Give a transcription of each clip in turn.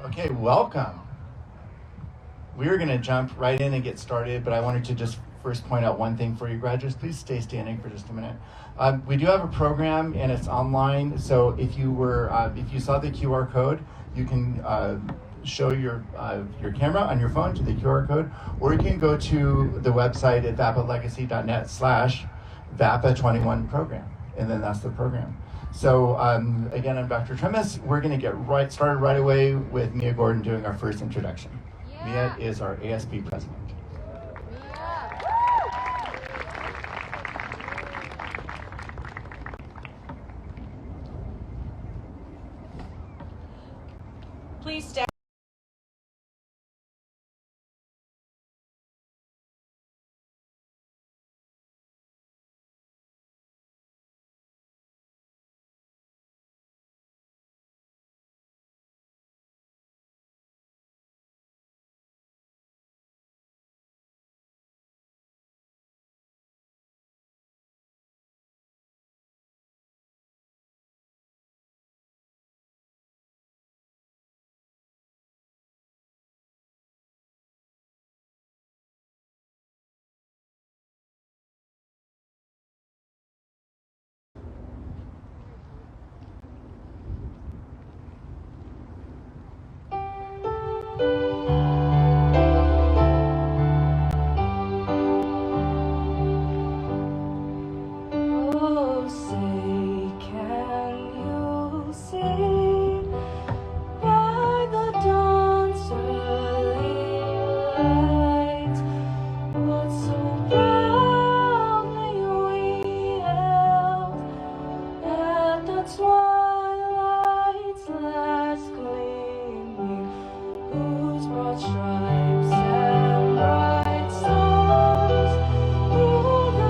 Okay, welcome. We're going to jump right in and get started, but I wanted to just first point out one thing for you graduates. Please stay standing for just a minute. We do have a program and it's online, so if you saw the QR code, you can show your camera on your phone to the QR code, or you can go to the website at vapalegacy.net/VAPA21 program, and then that's the program. So again, I'm Dr. Tremis. We're going to get started right away with Mia Gordon doing our first introduction. Mia is our ASB president. Please stand. Oh, say, can you see by the dawn's early light what so proudly we hailed at the twilight's last gleaming, whose broad stripes and bright stars through the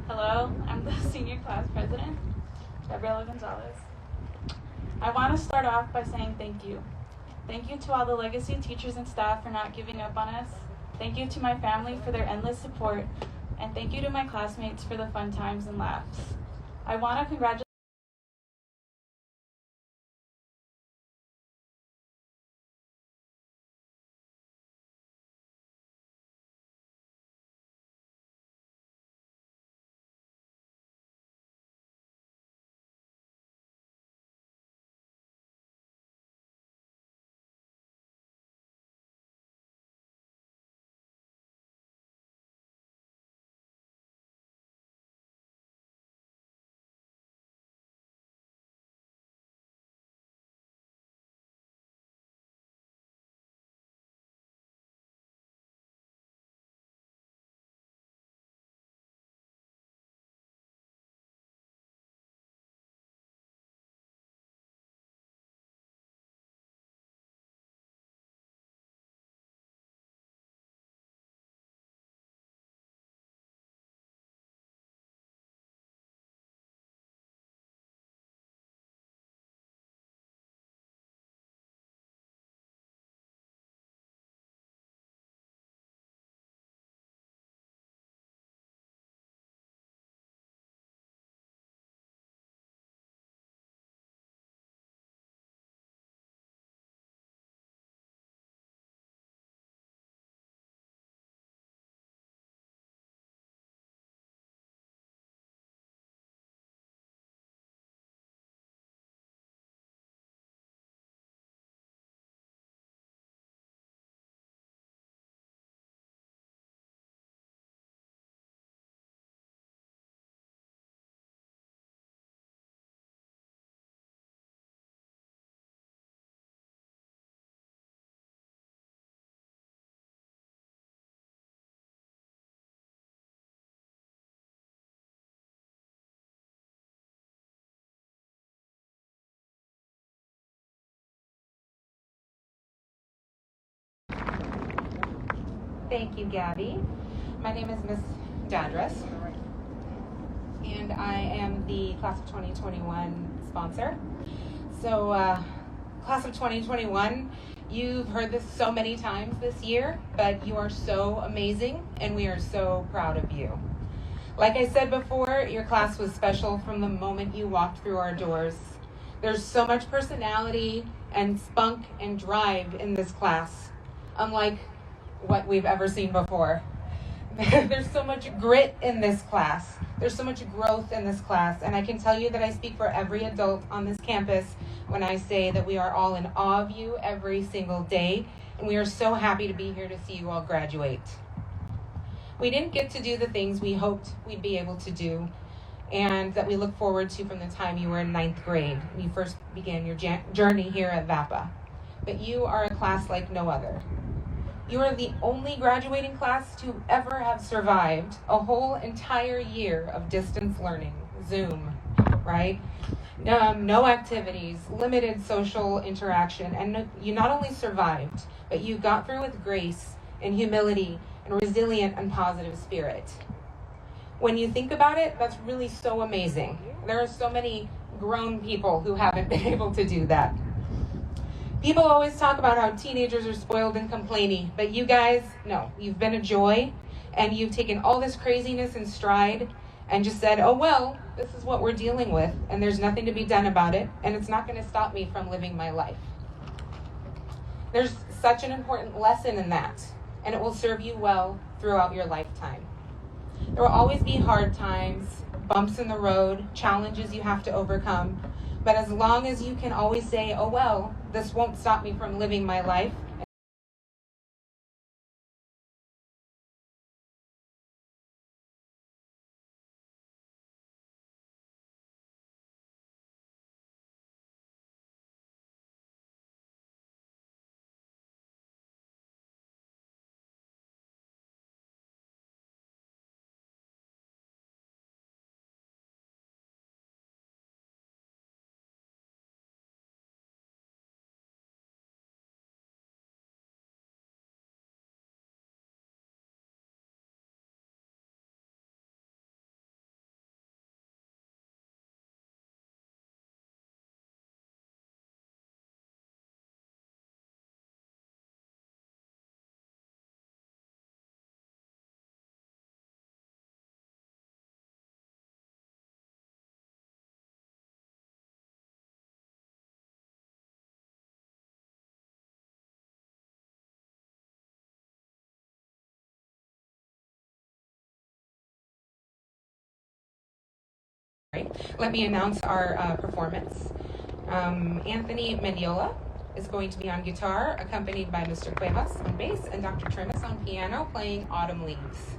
Hello, I'm the senior class president, Gabriela Gonzalez. I want to start off by saying thank you. Thank you to all the legacy teachers and staff for not giving up on us. Thank you to my family for their endless support. And thank you to my classmates for the fun times and laughs. I want to congratulate Thank you, Gabby. My name is Miss Dadris, and I am the Class of 2021 sponsor. So, Class of 2021, you've heard this so many times this year, but you are so amazing, and we are so proud of you. Like I said before, your class was special from the moment you walked through our doors. There's so much personality and spunk and drive in this class, unlike what we've ever seen before. There's so much grit in this class. There's so much growth in this class. And I can tell you that I speak for every adult on this campus when I say that we are all in awe of you every single day. And we are so happy to be here to see you all graduate. We didn't get to do the things we hoped we'd be able to do and that we look forward to from the time you were in 9th grade when you first began your journey here at VAPA. But you are a class like no other. You are the only graduating class to ever have survived a whole entire year of distance learning, Zoom, right? No activities, limited social interaction, and you not only survived, but you got through with grace and humility and resilient and positive spirit. When you think about it, that's really so amazing. There are so many grown people who haven't been able to do that. People always talk about how teenagers are spoiled and complainy, but you guys, no, you've been a joy, and you've taken all this craziness in stride and just said, oh well, this is what we're dealing with, and there's nothing to be done about it, and it's not going to stop me from living my life. There's such an important lesson in that, and it will serve you well throughout your lifetime. There will always be hard times, bumps in the road, challenges you have to overcome, but as long as you can always say, oh well, this won't stop me from living my life. Let me announce our performance. Anthony Mendiola is going to be on guitar, accompanied by Mr. Cuevas on bass and Dr. Trimus on piano, playing Autumn Leaves.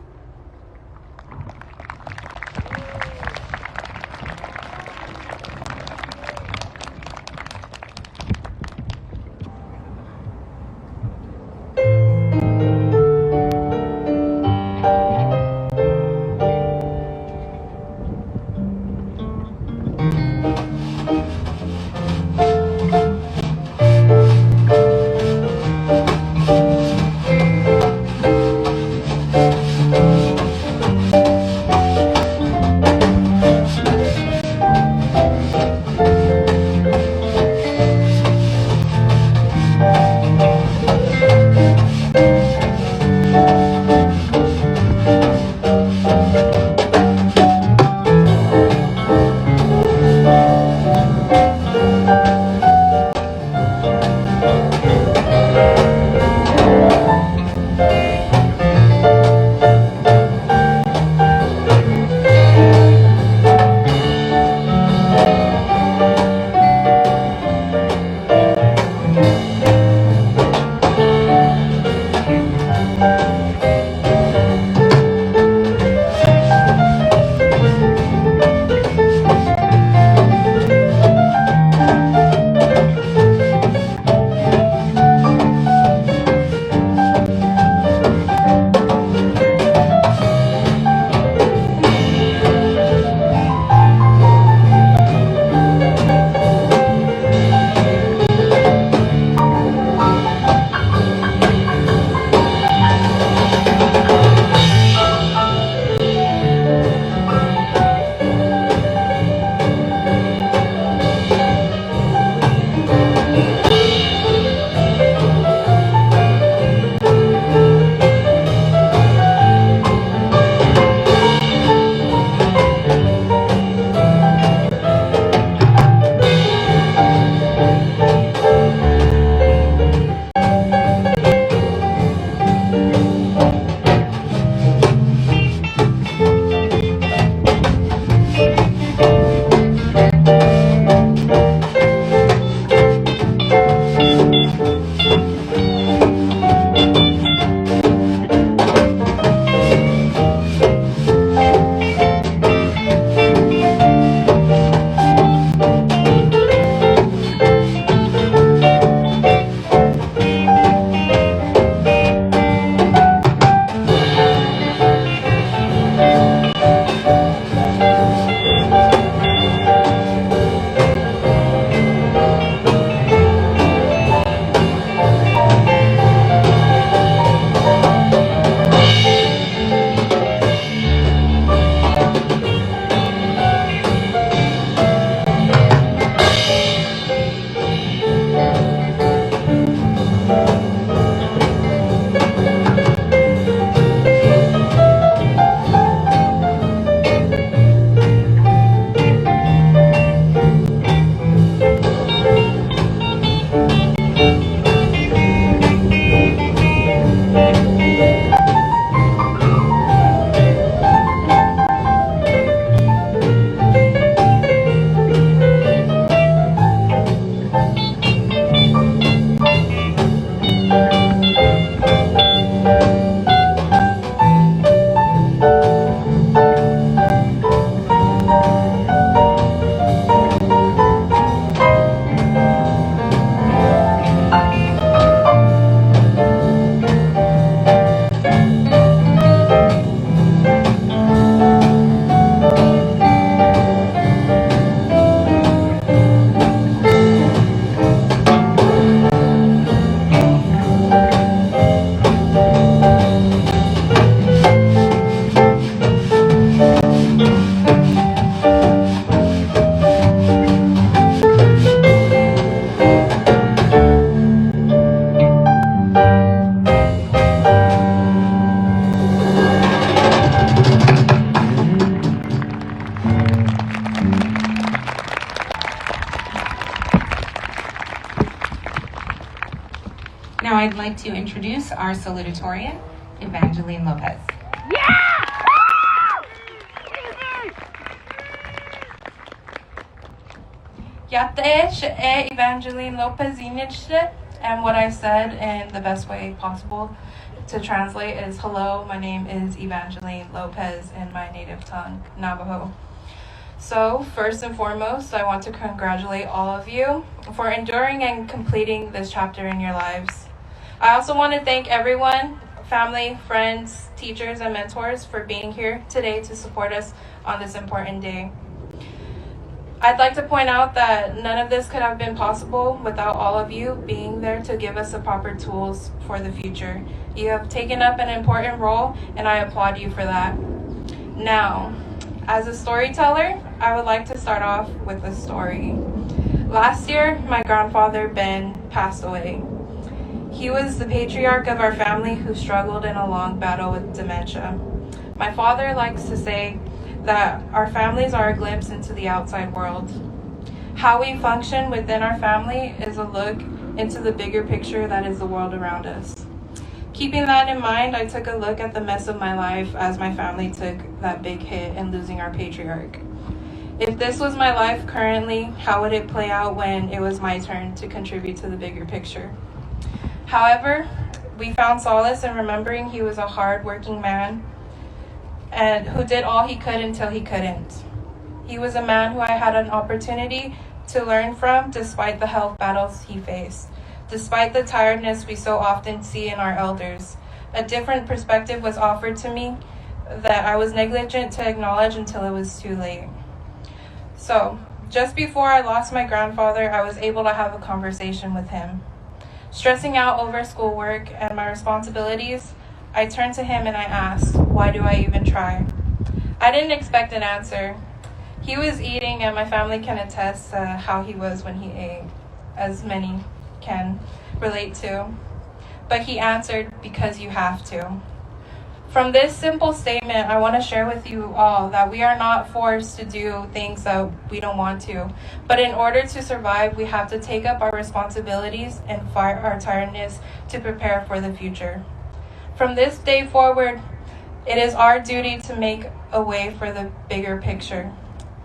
Now I'd like to introduce our salutatorian, Evangeline Lopez. Yate she'e Evangeline Lopez Inishte, and what I said in the best way possible to translate is, hello, my name is Evangeline Lopez in my native tongue, Navajo. So, first and foremost, I want to congratulate all of you for enduring and completing this chapter in your lives. I also want to thank everyone, family, friends, teachers, and mentors for being here today to support us on this important day. I'd like to point out that none of this could have been possible without all of you being there to give us the proper tools for the future. You have taken up an important role, and I applaud you for that. Now, as a storyteller, I would like to start off with a story. Last year, my grandfather, Ben, passed away. He was the patriarch of our family who struggled in a long battle with dementia. My father likes to say that our families are a glimpse into the outside world. How we function within our family is a look into the bigger picture that is the world around us. Keeping that in mind, I took a look at the mess of my life as my family took that big hit in losing our patriarch. If this was my life currently, how would it play out when it was my turn to contribute to the bigger picture? However, we found solace in remembering he was a hard-working man and who did all he could until he couldn't. He was a man who I had an opportunity to learn from despite the health battles he faced. Despite the tiredness we so often see in our elders, a different perspective was offered to me that I was negligent to acknowledge until it was too late. So, just before I lost my grandfather, I was able to have a conversation with him. Stressing out over schoolwork and my responsibilities, I turned to him and I asked, why do I even try? I didn't expect an answer. He was eating, and my family can attest to how he was when he ate, as many can relate to. But he answered, because you have to. From this simple statement, I want to share with you all that we are not forced to do things that we don't want to. But in order to survive, we have to take up our responsibilities and fight our tiredness to prepare for the future. From this day forward, it is our duty to make a way for the bigger picture.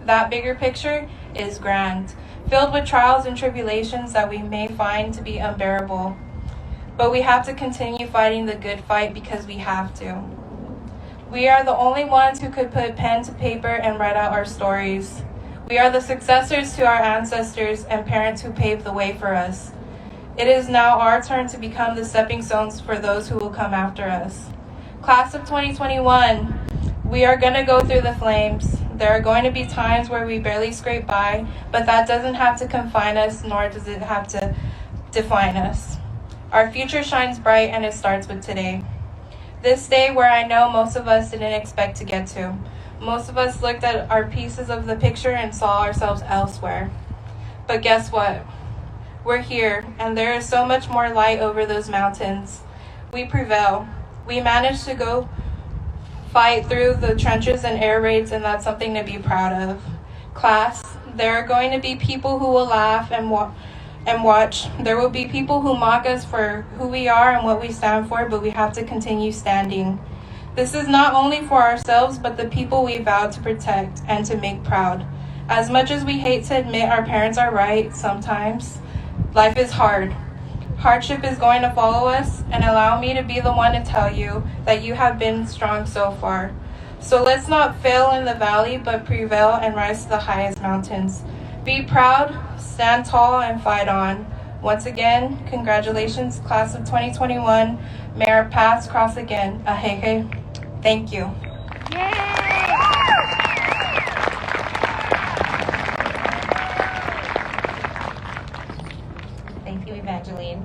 That bigger picture is grand, filled with trials and tribulations that we may find to be unbearable. But we have to continue fighting the good fight because we have to. We are the only ones who could put pen to paper and write out our stories. We are the successors to our ancestors and parents who paved the way for us. It is now our turn to become the stepping stones for those who will come after us. Class of 2021, we are going to go through the flames. There are going to be times where we barely scrape by, but that doesn't have to confine us, nor does it have to define us. Our future shines bright, and it starts with today. This day where I know most of us didn't expect to get to. Most of us looked at our pieces of the picture and saw ourselves elsewhere. But guess what? We're here, and there is so much more light over those mountains. We prevail. We managed to go fight through the trenches and air raids, and that's something to be proud of. Class, there are going to be people who will laugh and watch. There will be people who mock us for who we are and what we stand for, but we have to continue standing. This is not only for ourselves, but the people we vowed to protect and to make proud. As much as we hate to admit our parents are right sometimes, life is hard. Hardship is going to follow us, and allow me to be the one to tell you that you have been strong so far. So let's not fail in the valley, but prevail and rise to the highest mountains. Be proud, stand tall, and fight on. Once again, congratulations, class of 2021. May our paths cross again. Ahege. Thank you. Thank you, Evangeline.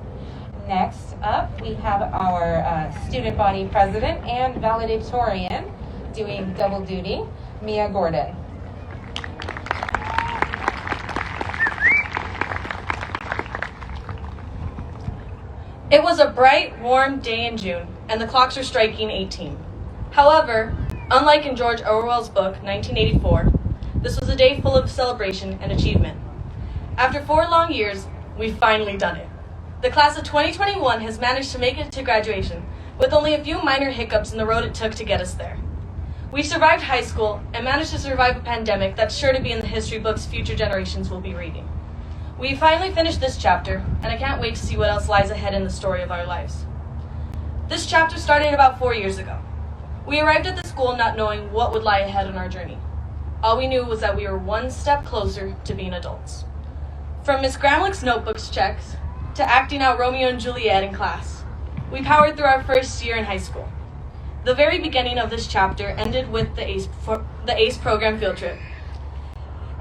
Next up, we have our student body president and valedictorian doing double duty, Mia Gordon. It was a bright, warm day in June, and the clocks were striking 18. However, unlike in George Orwell's book, 1984, this was a day full of celebration and achievement. After 4 long years, we've finally done it. The class of 2021 has managed to make it to graduation, with only a few minor hiccups in the road it took to get us there. We survived high school and managed to survive a pandemic that's sure to be in the history books future generations will be reading. We finally finished this chapter, and I can't wait to see what else lies ahead in the story of our lives. This chapter started about 4 years ago. We arrived at the school not knowing what would lie ahead on our journey. All we knew was that we were one step closer to being adults. From Miss Gramlich's notebooks checks to acting out Romeo and Juliet in class, we powered through our first year in high school. The very beginning of this chapter ended with the ACE program field trip.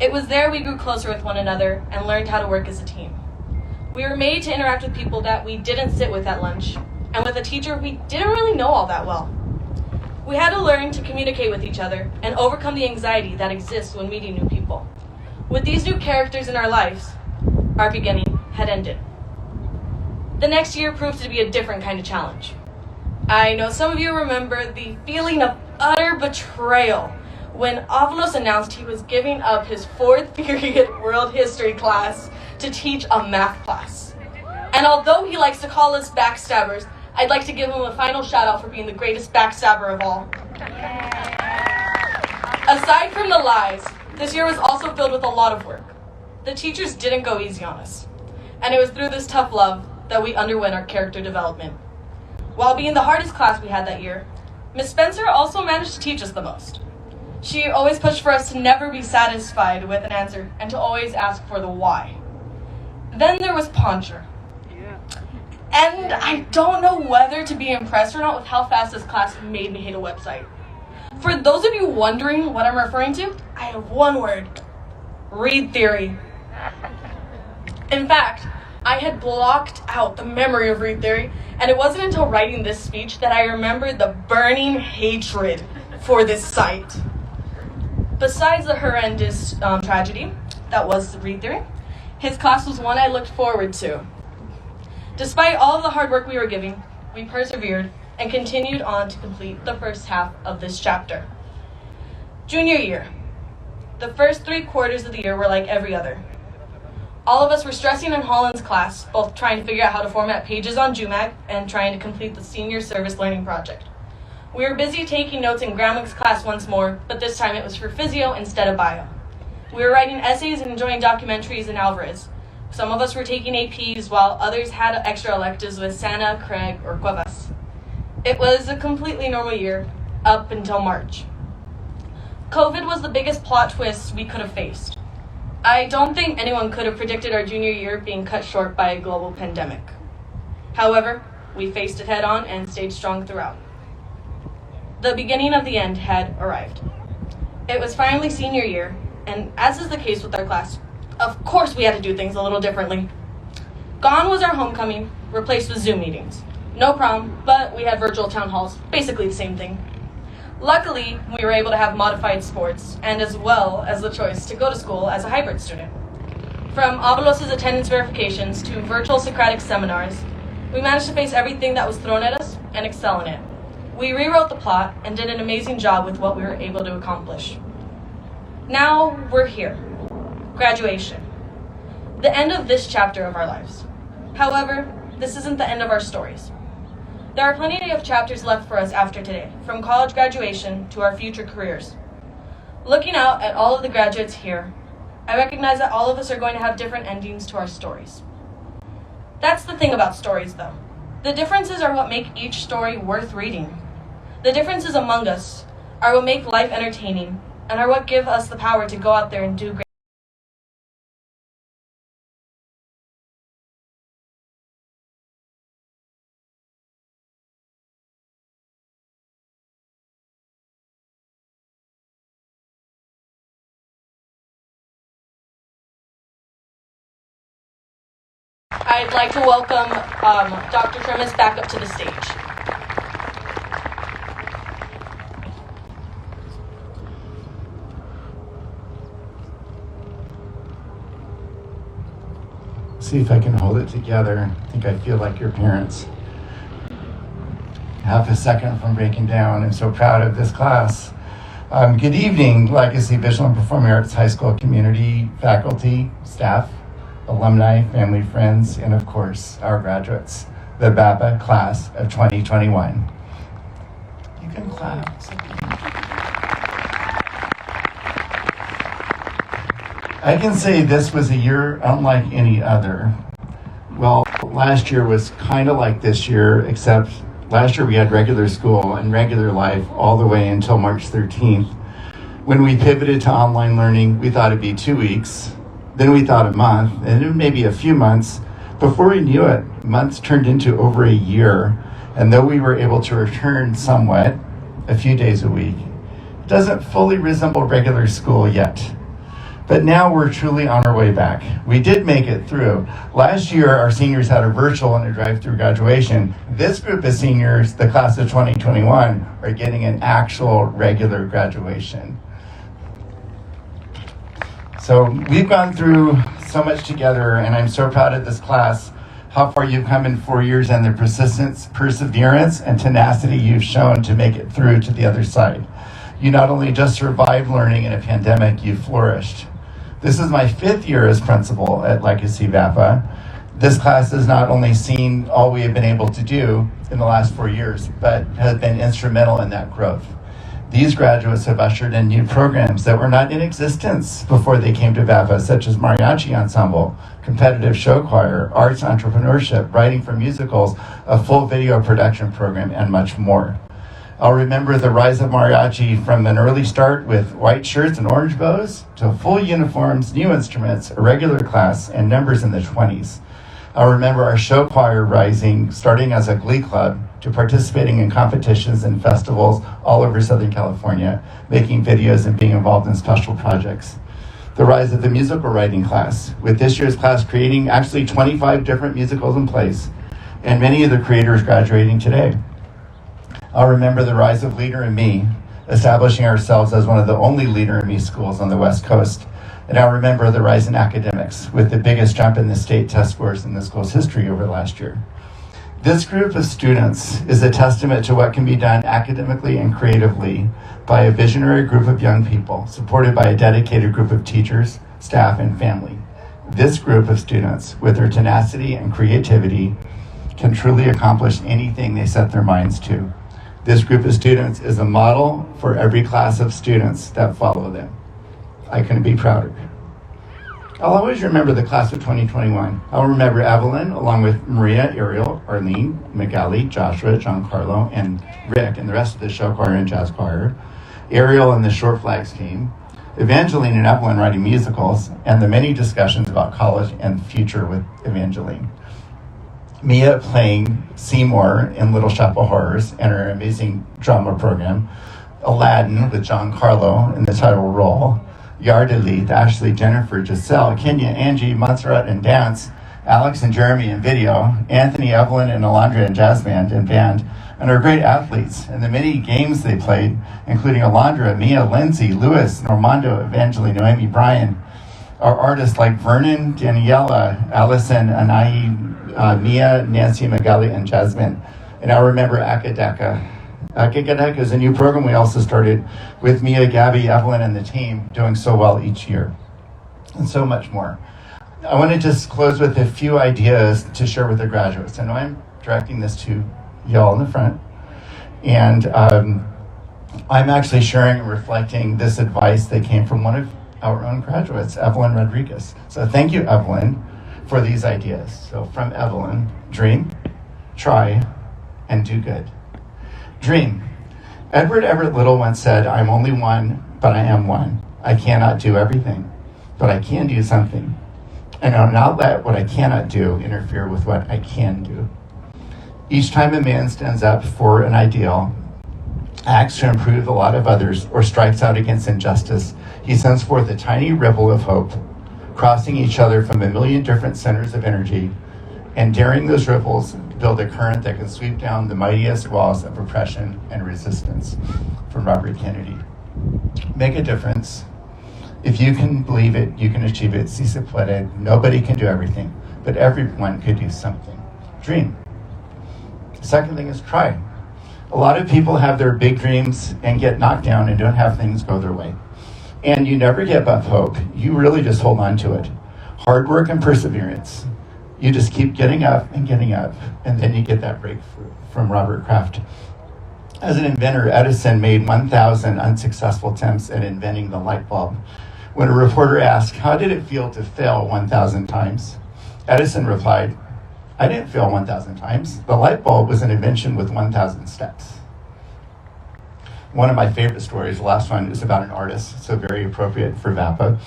It was there we grew closer with one another and learned how to work as a team. We were made to interact with people that we didn't sit with at lunch, and with a teacher we didn't really know all that well. We had to learn to communicate with each other and overcome the anxiety that exists when meeting new people. With these new characters in our lives, our beginning had ended. The next year proved to be a different kind of challenge. I know some of you remember the feeling of utter betrayal when Avalos announced he was giving up his 4th period world history class to teach a math class. And although he likes to call us backstabbers, I'd like to give him a final shout out for being the greatest backstabber of all. Aside from the lies, this year was also filled with a lot of work. The teachers didn't go easy on us, and it was through this tough love that we underwent our character development. While being the hardest class we had that year, Miss Spencer also managed to teach us the most. She always pushed for us to never be satisfied with an answer and to always ask for the why. Then there was Poncher. And I don't know whether to be impressed or not with how fast this class made me hate a website. For those of you wondering what I'm referring to, I have one word: read theory. In fact, I had blocked out the memory of read theory, and it wasn't until writing this speech that I remembered the burning hatred for this site. Besides the horrendous tragedy that was read theory, his class was one I looked forward to. Despite all of the hard work we were giving, we persevered and continued on to complete the first half of this chapter. Junior year. The first 3 quarters of the year were like every other. All of us were stressing in Holland's class, both trying to figure out how to format pages on JUMAC and trying to complete the senior service learning project. We were busy taking notes in Gramlich's class once more, but this time it was for physio instead of bio. We were writing essays and enjoying documentaries in Alvarez. Some of us were taking APs while others had extra electives with Santa, Craig, or Cuevas. It was a completely normal year, up until March. COVID was the biggest plot twist we could have faced. I don't think anyone could have predicted our junior year being cut short by a global pandemic. However, we faced it head on and stayed strong throughout. The beginning of the end had arrived. It was finally senior year, and as is the case with our class, of course we had to do things a little differently. Gone was our homecoming, replaced with Zoom meetings. No prom, but we had virtual town halls, basically the same thing. Luckily, we were able to have modified sports, and as well as the choice to go to school as a hybrid student. From Avalos' attendance verifications to virtual Socratic seminars, we managed to face everything that was thrown at us and excel in it. We rewrote the plot and did an amazing job with what we were able to accomplish. Now we're here. Graduation. The end of this chapter of our lives. However, this isn't the end of our stories. There are plenty of chapters left for us after today, from college graduation to our future careers. Looking out at all of the graduates here, I recognize that all of us are going to have different endings to our stories. That's the thing about stories, though. The differences are what make each story worth reading. The differences among us are what make life entertaining and are what give us the power to go out there and do great. I'd like to welcome Dr. Trimis back up to the stage. See if I can hold it together. I think I feel like your parents. Half a second from breaking down. I'm so proud of this class. Good evening, Legacy Visual and Performing Arts High School community, faculty, staff. alumni, family, friends, and of course, our graduates, the VAPA class of 2021. You can clap. I can say this was a year unlike any other. Well, last year was kind of like this year, except last year we had regular school and regular life all the way until March 13th. When we pivoted to online learning, we thought it'd be 2 weeks, then we thought a month, and then maybe a few months. Before we knew it, months turned into over a year, and though we were able to return somewhat, a few days a week, it doesn't fully resemble regular school yet. But now we're truly on our way back. We did make it through. Last year, our seniors had a virtual and a drive-through graduation. This group of seniors, the class of 2021, are getting an actual regular graduation. So we've gone through so much together, and I'm so proud of this class, how far you've come in 4 years and the persistence, perseverance, and tenacity you've shown to make it through to the other side. You not only just survived learning in a pandemic, you flourished. This is my 5th year as principal at Legacy VAPA. This class has not only seen all we have been able to do in the last 4 years, but has been instrumental in that growth. These graduates have ushered in new programs that were not in existence before they came to VAPA, such as mariachi ensemble, competitive show choir, arts entrepreneurship, writing for musicals, a full video production program, and much more. I'll remember the rise of mariachi from an early start with white shirts and orange bows to full uniforms, new instruments, a regular class, and numbers in the 20s. I'll remember our show choir rising, starting as a glee club to participating in competitions and festivals all over Southern California, making videos and being involved in special projects. The rise of the musical writing class, with this year's class creating actually 25 different musicals in place, and many of the creators graduating today. I'll remember the rise of Leader in Me, establishing ourselves as one of the only Leader in Me schools on the West Coast. And I'll remember the rise in academics, with the biggest jump in the state test scores in the school's history over last year. This group of students is a testament to what can be done academically and creatively by a visionary group of young people, supported by a dedicated group of teachers, staff, and family. This group of students, with their tenacity and creativity, can truly accomplish anything they set their minds to. This group of students is a model for every class of students that follow them. I couldn't be prouder. I'll always remember the class of 2021. I'll remember Evelyn, along with Maria, Ariel, Arlene, Magali, Joshua, Giancarlo, and Rick, and the rest of the show choir and jazz choir, Ariel and the Short Flags team, Evangeline and Evelyn writing musicals, and the many discussions about college and the future with Evangeline. Mia playing Seymour in Little Shop of Horrors and her amazing drama program, Aladdin with Giancarlo in the title role, Yardalith, Ashley, Jennifer, Giselle, Kenya, Angie, Montserrat in dance, Alex and Jeremy in video, Anthony, Evelyn, and Alondra in jazz band and band, and our great athletes and the many games they played, including Alondra, Mia, Lindsay, Lewis, Normando, Evangeline, Noemi, Brian, our artists like Vernon, Daniela, Allison, Anai, Mia, Nancy, Magali, and Jasmine. And I remember Akadeka. Akadeka is a new program we also started with Mia, Gabby, Evelyn, and the team doing so well each year, and so much more. I want to just close with a few ideas to share with the graduates. I know I'm directing this to y'all in the front, and I'm actually sharing and reflecting this advice that came from one of our own graduates, Evelyn Rodriguez. So thank you, Evelyn, for these ideas. So from Evelyn, dream, try, and do good. Dream. Edward Everett Little once said, "I'm only one, but I am one. I cannot do everything, but I can do something. And I'll not let what I cannot do interfere with what I can do." Each time a man stands up for an ideal, acts to improve the lot of others, or strikes out against injustice, he sends forth a tiny ripple of hope, crossing each other from a million different centers of energy, and daring those ripples build a current that can sweep down the mightiest walls of oppression and resistance. From Robert Kennedy. Make a difference. If you can believe it, you can achieve it. Si se puede. Nobody can do everything, but everyone could do something. Dream. The second thing is try. A lot of people have their big dreams and get knocked down and don't have things go their way. And you never give up hope. You really just hold on to it. Hard work and perseverance. You just keep getting up, and then you get that breakthrough from Robert Kraft. As an inventor, Edison made 1,000 unsuccessful attempts at inventing the light bulb. When a reporter asked, how did it feel to fail 1,000 times? Edison replied, I didn't fail 1,000 times. The light bulb was an invention with 1,000 steps. One of my favorite stories, the last one, is about an artist, so very appropriate for VAPA.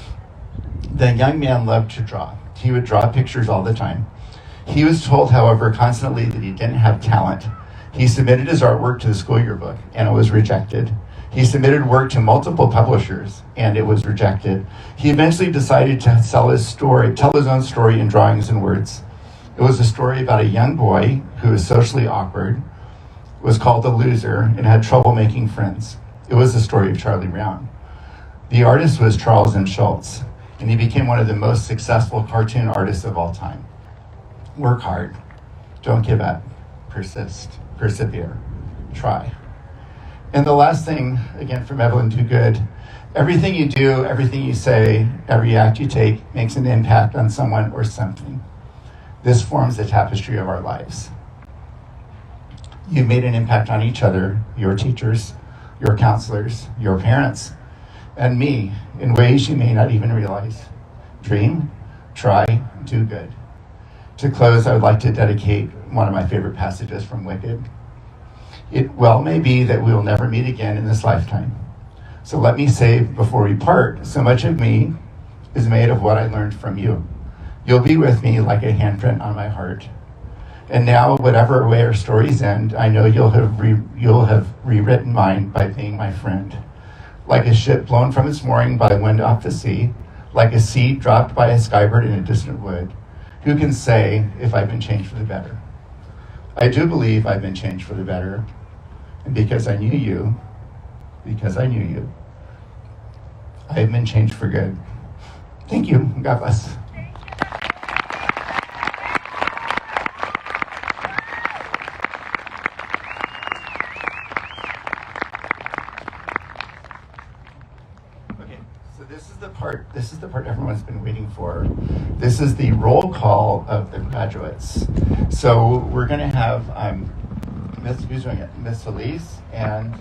The young man loved to draw. He would draw pictures all the time. He was told, however, constantly that he didn't have talent. He submitted his artwork to the school yearbook, and it was rejected. He submitted work to multiple publishers, and it was rejected. He eventually decided to tell his own story in drawings and words. It was a story about a young boy who was socially awkward, was called a loser, and had trouble making friends. It was the story of Charlie Brown. The artist was Charles M. Schulz, and he became one of the most successful cartoon artists of all time. Work hard, don't give up, persist, persevere, try. And the last thing, again from Evelyn Toogood, everything you do, everything you say, every act you take makes an impact on someone or something. This forms the tapestry of our lives. You've made an impact on each other, your teachers, your counselors, your parents, and me in ways you may not even realize. Dream, try, do good. To close, I would like to dedicate one of my favorite passages from Wicked. It well may be that we will never meet again in this lifetime. So let me say before we part, so much of me is made of what I learned from you. You'll be with me like a handprint on my heart. And now, whatever way our stories end, I know you'll have rewritten mine by being my friend. Like a ship blown from its mooring by the wind off the sea, like a seed dropped by a skybird in a distant wood. Who can say if I've been changed for the better? I do believe I've been changed for the better. And because I knew you, I have been changed for good. Thank you. God bless. This is the part everyone's been waiting for. This is the roll call of the graduates. So we're going to have who's doing it? Miss Elise, and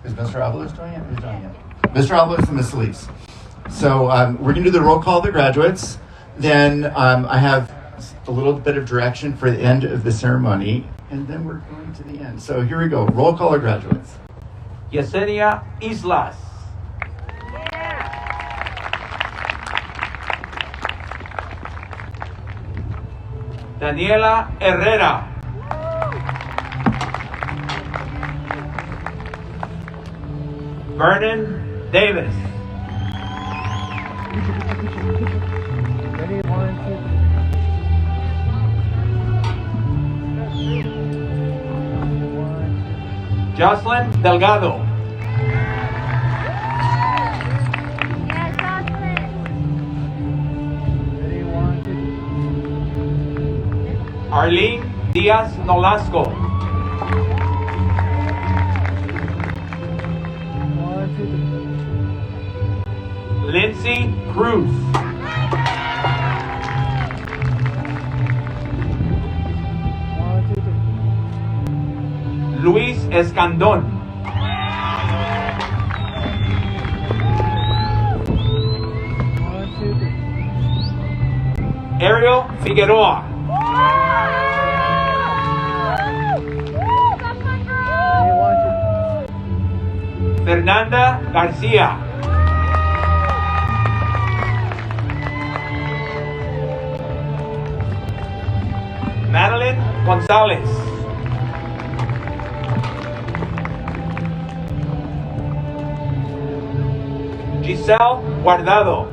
is Mr. Avalos doing it? Who's doing it? Mr. Avalos and Miss Elise. So we're going to do the roll call of the graduates. Then I have a little bit of direction for the end of the ceremony, and then we're going to the end. So here we go. Roll call of graduates. Yesenia Islas. Daniela Herrera. Vernon Davis. Jocelyn Delgado. Arlene Diaz Nolasco. Lindsay Cruz. Luis Escandón. Ariel Figueroa. Fernanda Garcia. Madeline Gonzalez. Giselle Guardado.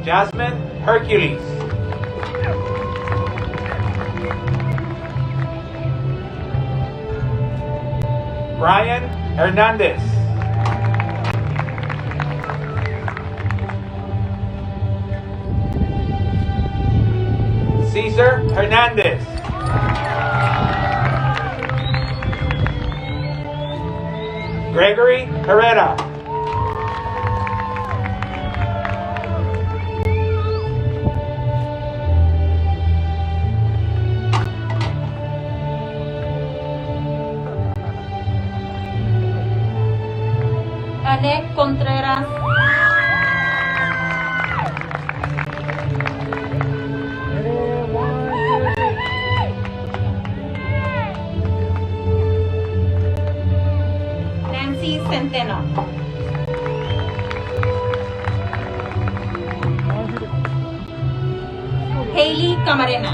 Jasmine Hercules. Brian Hernandez. Cesar Hernandez. Gregory Herrera. Anek Contreras. Nancy Centeno. Hailey Camarena.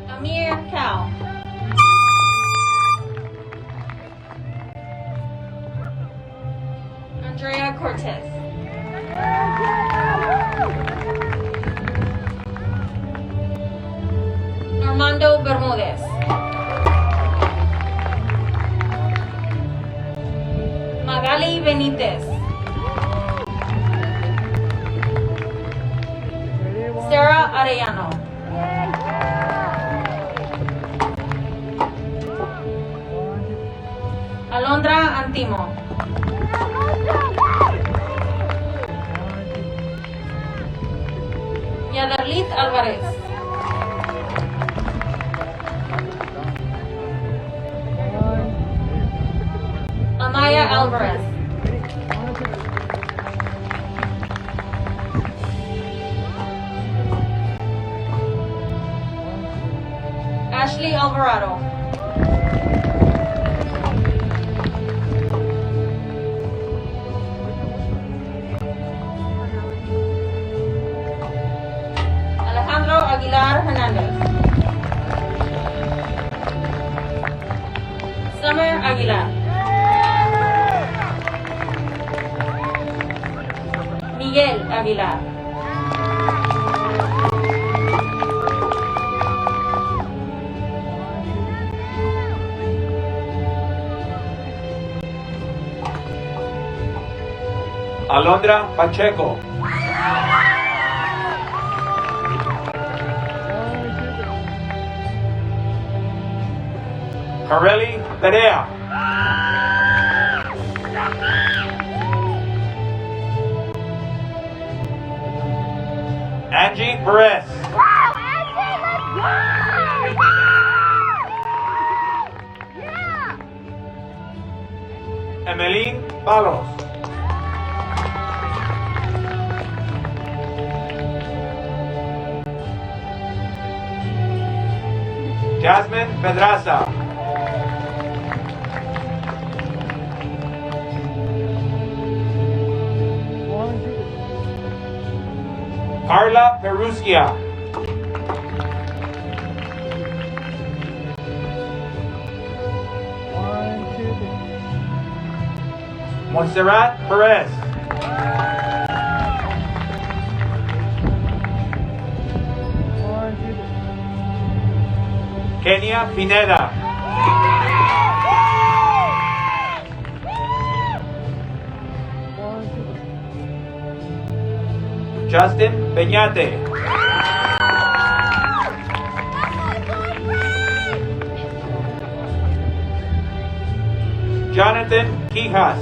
Amir Cal. Andrea Cortez. Normando Bermudez. Magali Benitez. Sarah Arellano. Alondra Antimo. Yadarlit Alvarez. Amaya Alvarez. Ashley Alvarado. Alejandro Aguilar Hernandez. Summer Aguilar. Miguel Aguilar. Alondra Pacheco. Kareli Perea. Angie Perez. Emeline Palos. Jasmine Pedraza. Carla Peruskia. Montserrat Perez. Kenia Pineda. Justin Peñate. Jonathan Quijas.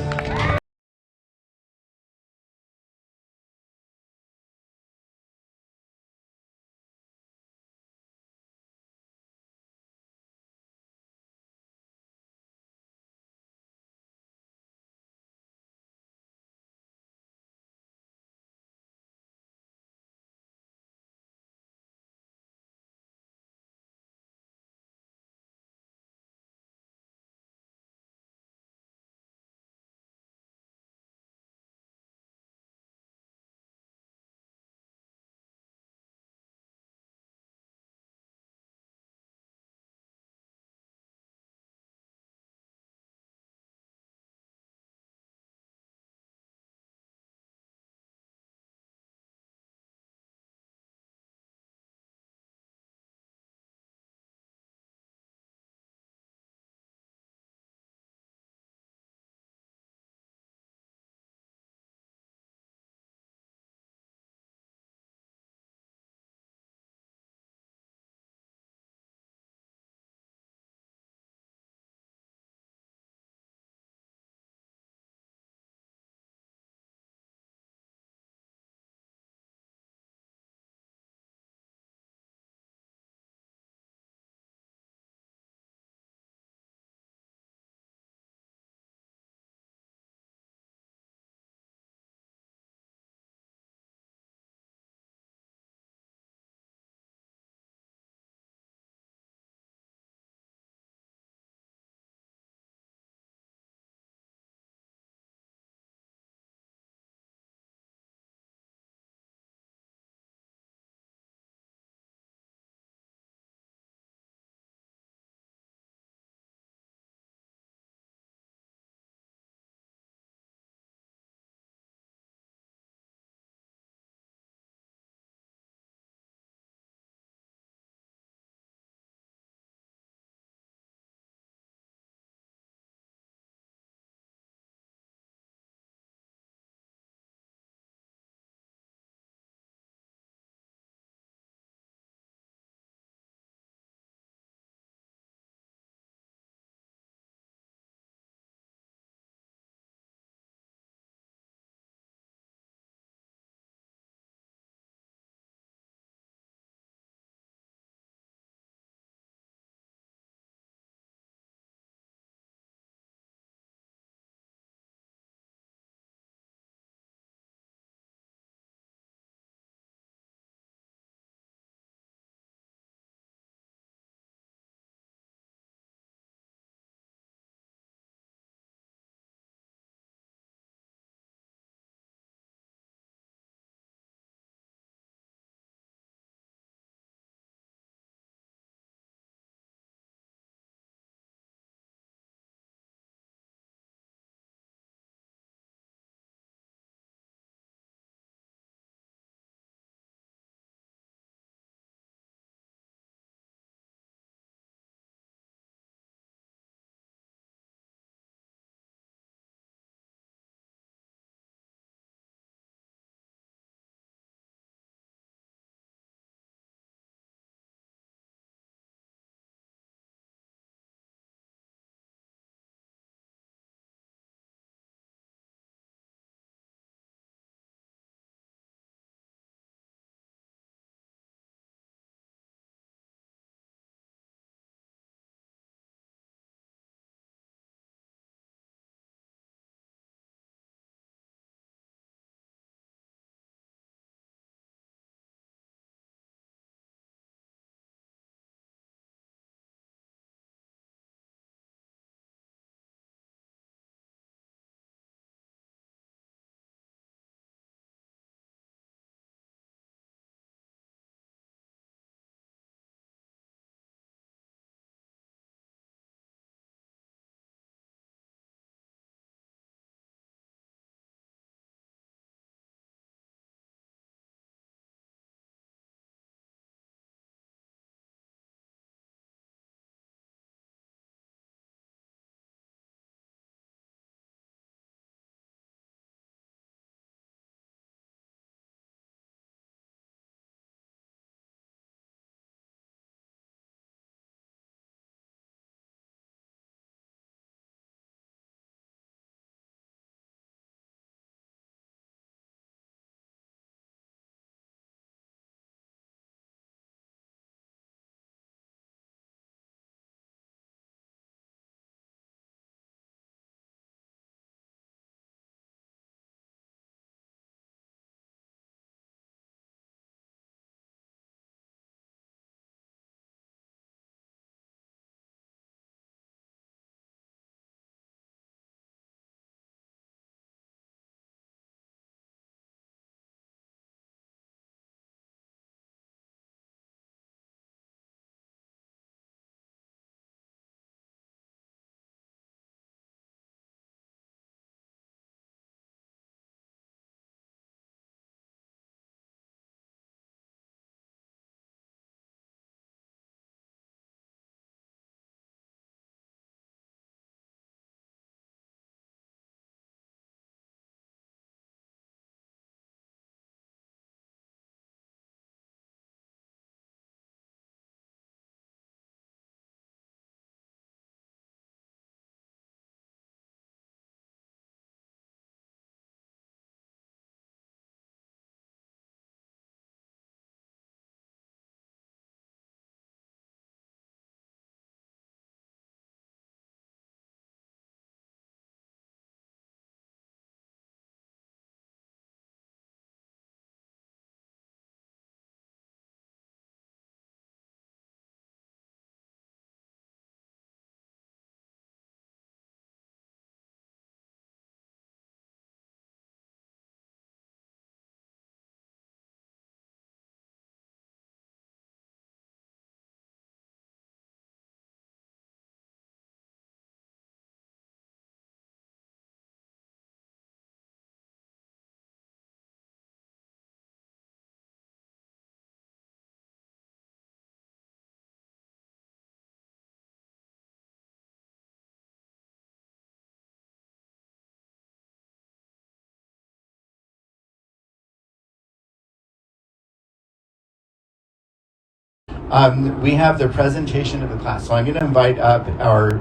We have the presentation of the class. So I'm going to invite up our,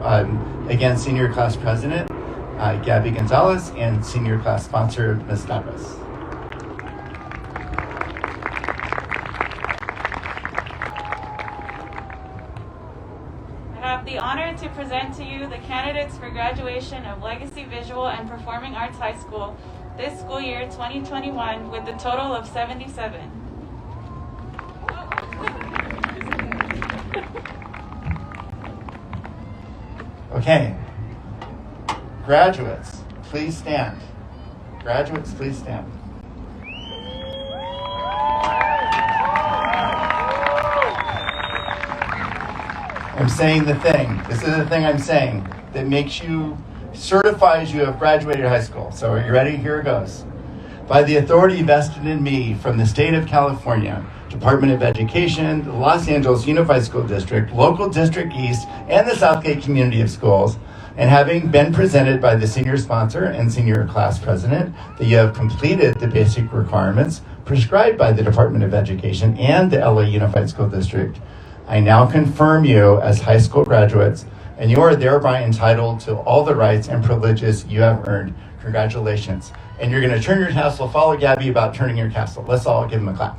again, senior class president, Gabby Gonzalez, and senior class sponsor, Ms. Davis. I have the honor to present to you the candidates for graduation of Legacy Visual and Performing Arts High School this school year 2021 with a total of 77. Okay. Graduates, please stand. Graduates, please stand. I'm saying the thing. This is the thing I'm saying that makes you, certifies you have graduated high school. So are you ready? Here it goes. By the authority vested in me from the state of California, Department of Education, the Los Angeles Unified School District, Local District East, and the Southgate Community of Schools, and having been presented by the senior sponsor and senior class president that you have completed the basic requirements prescribed by the Department of Education and the LA Unified School District, I now confirm you as high school graduates, and you are thereby entitled to all the rights and privileges you have earned. Congratulations. And you're going to turn your tassel, follow Gabby about turning your tassel. Let's all give him a clap.